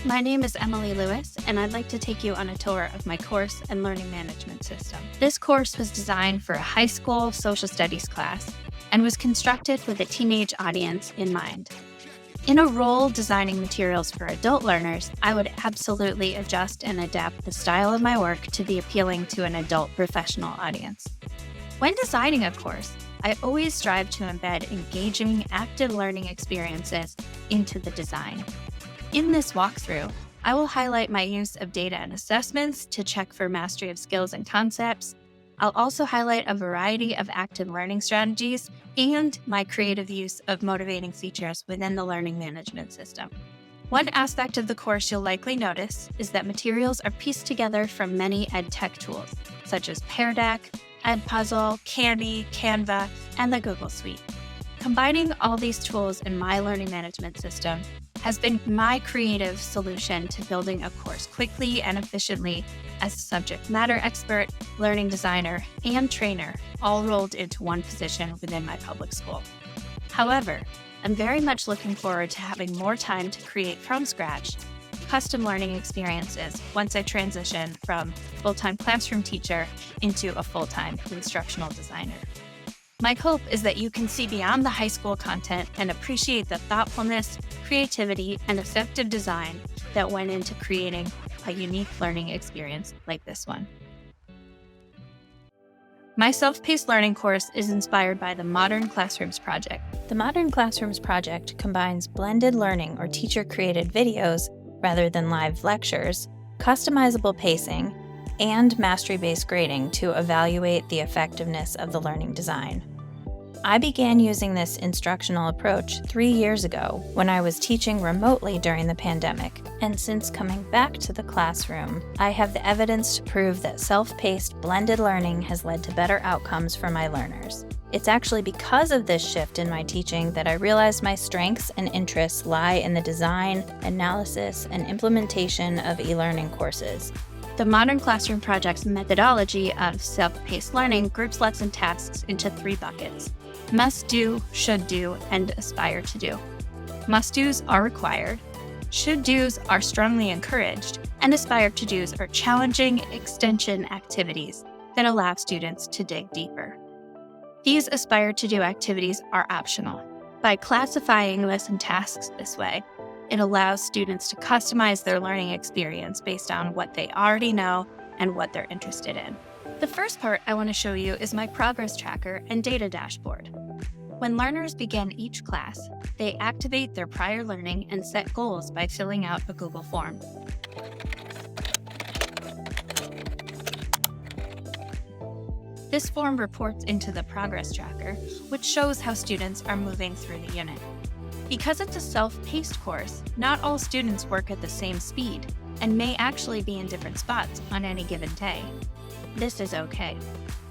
My name is Emily Lewis, and I'd like to take you on a tour of my course and learning management system. This course was designed for a high school social studies class and was constructed with a teenage audience in mind. In a role designing materials for adult learners, I would absolutely adjust and adapt the style of my work to be appealing to an adult professional audience. When designing a course, I always strive to embed engaging, active learning experiences into the design. In this walkthrough, I will highlight my use of data and assessments to check for mastery of skills and concepts. I'll also highlight a variety of active learning strategies and my creative use of motivating features within the learning management system. One aspect of the course you'll likely notice is that materials are pieced together from many EdTech tools, such as Pear Deck, Edpuzzle, Candy, Canva, and the Google Suite. Combining all these tools in my learning management system has been my creative solution to building a course quickly and efficiently as a subject matter expert, learning designer, and trainer, all rolled into one position within my public school. However, I'm very much looking forward to having more time to create from scratch custom learning experiences once I transition from full-time classroom teacher into a full-time instructional designer. My hope is that you can see beyond the high school content and appreciate the thoughtfulness, creativity, and effective design that went into creating a unique learning experience like this one. My self-paced learning course is inspired by the Modern Classrooms Project. The Modern Classrooms Project combines blended learning or teacher-created videos rather than live lectures, customizable pacing, and mastery-based grading to evaluate the effectiveness of the learning design. I began using this instructional approach 3 years ago when I was teaching remotely during the pandemic, and since coming back to the classroom, I have the evidence to prove that self-paced blended learning has led to better outcomes for my learners. It's actually because of this shift in my teaching that I realized my strengths and interests lie in the design, analysis, and implementation of e-learning courses. The Modern Classroom Project's methodology of self-paced learning groups lesson tasks into 3 buckets: must do, should do, and aspire to do. Must-dos are required, should-dos are strongly encouraged, and aspire-to-dos are challenging extension activities that allow students to dig deeper. These aspire-to-do activities are optional. By classifying lesson tasks this way, it allows students to customize their learning experience based on what they already know and what they're interested in. The first part I want to show you is my progress tracker and data dashboard. When learners begin each class, they activate their prior learning and set goals by filling out a Google form. This form reports into the progress tracker, which shows how students are moving through the unit. Because it's a self-paced course, not all students work at the same speed and may actually be in different spots on any given day. This is okay.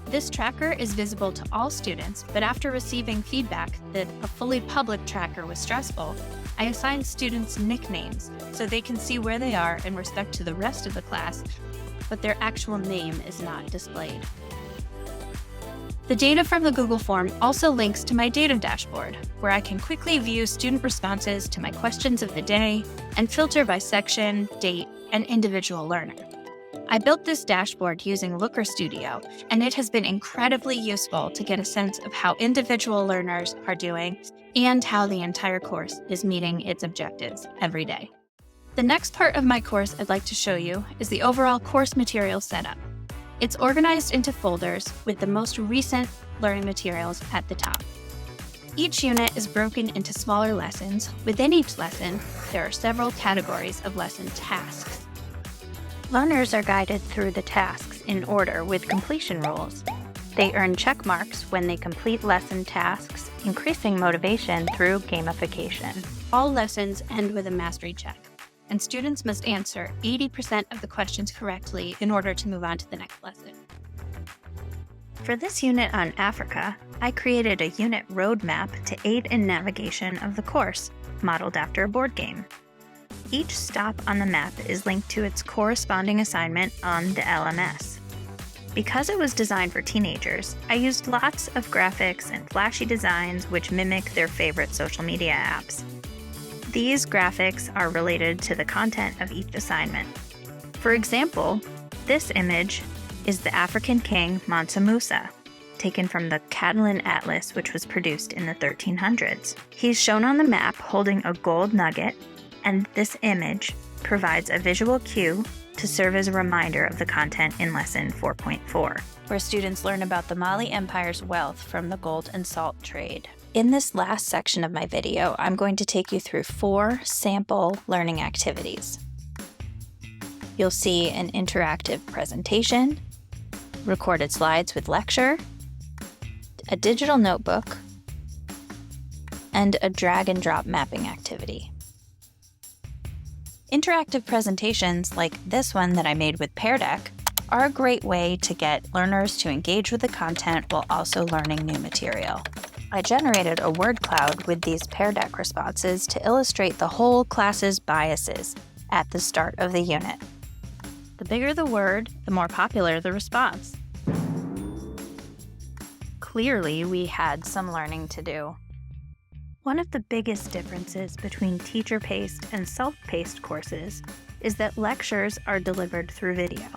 This tracker is visible to all students, but after receiving feedback that a fully public tracker was stressful, I assigned students nicknames so they can see where they are in respect to the rest of the class, but their actual name is not displayed. The data from the Google form also links to my data dashboard, where I can quickly view student responses to my questions of the day and filter by section, date, and individual learner. I built this dashboard using Looker Studio, and it has been incredibly useful to get a sense of how individual learners are doing and how the entire course is meeting its objectives every day. The next part of my course I'd like to show you is the overall course material setup. It's organized into folders with the most recent learning materials at the top. Each unit is broken into smaller lessons. Within each lesson, there are several categories of lesson tasks. Learners are guided through the tasks in order with completion rules. They earn check marks when they complete lesson tasks, increasing motivation through gamification. All lessons end with a mastery check, and students must answer 80% of the questions correctly in order to move on to the next lesson. For this unit on Africa, I created a unit roadmap to aid in navigation of the course, modeled after a board game. Each stop on the map is linked to its corresponding assignment on the LMS. Because it was designed for teenagers, I used lots of graphics and flashy designs which mimic their favorite social media apps. These graphics are related to the content of each assignment. For example, this image is the African king Mansa Musa, taken from the Catalan Atlas, which was produced in the 1300s. He's shown on the map holding a gold nugget, and this image provides a visual cue to serve as a reminder of the content in Lesson 4.4, where students learn about the Mali Empire's wealth from the gold and salt trade. In this last section of my video, I'm going to take you through 4 sample learning activities. You'll see an interactive presentation, recorded slides with lecture, a digital notebook, and a drag and drop mapping activity. Interactive presentations like this one that I made with Pear Deck are a great way to get learners to engage with the content while also learning new material. I generated a word cloud with these Pear Deck responses to illustrate the whole class's biases at the start of the unit. The bigger the word, the more popular the response. Clearly, we had some learning to do. One of the biggest differences between teacher-paced and self-paced courses is that lectures are delivered through video.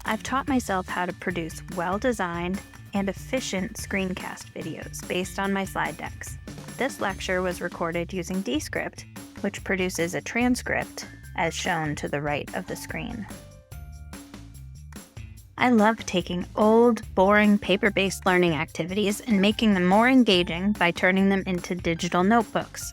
I've taught myself how to produce well-designed and efficient screencast videos based on my slide decks. This lecture was recorded using Descript, which produces a transcript as shown to the right of the screen. I love taking old, boring paper-based learning activities and making them more engaging by turning them into digital notebooks.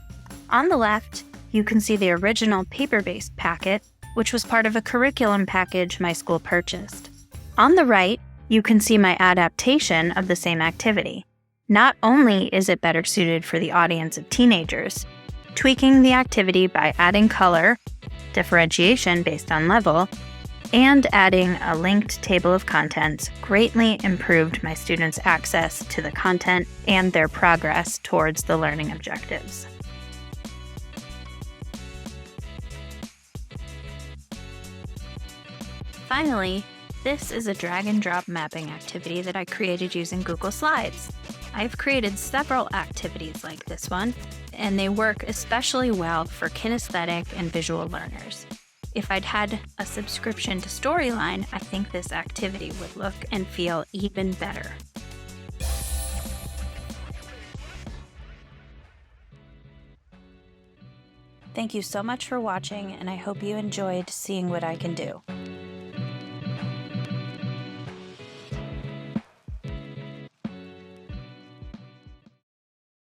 On the left, you can see the original paper-based packet, which was part of a curriculum package my school purchased. On the right, you can see my adaptation of the same activity. Not only is it better suited for the audience of teenagers, tweaking the activity by adding color, differentiation based on level, and adding a linked table of contents greatly improved my students' access to the content and their progress towards the learning objectives. Finally, this is a drag and drop mapping activity that I created using Google Slides. I've created several activities like this one, and they work especially well for kinesthetic and visual learners. If I'd had a subscription to Storyline, I think this activity would look and feel even better. Thank you so much for watching, and I hope you enjoyed seeing what I can do.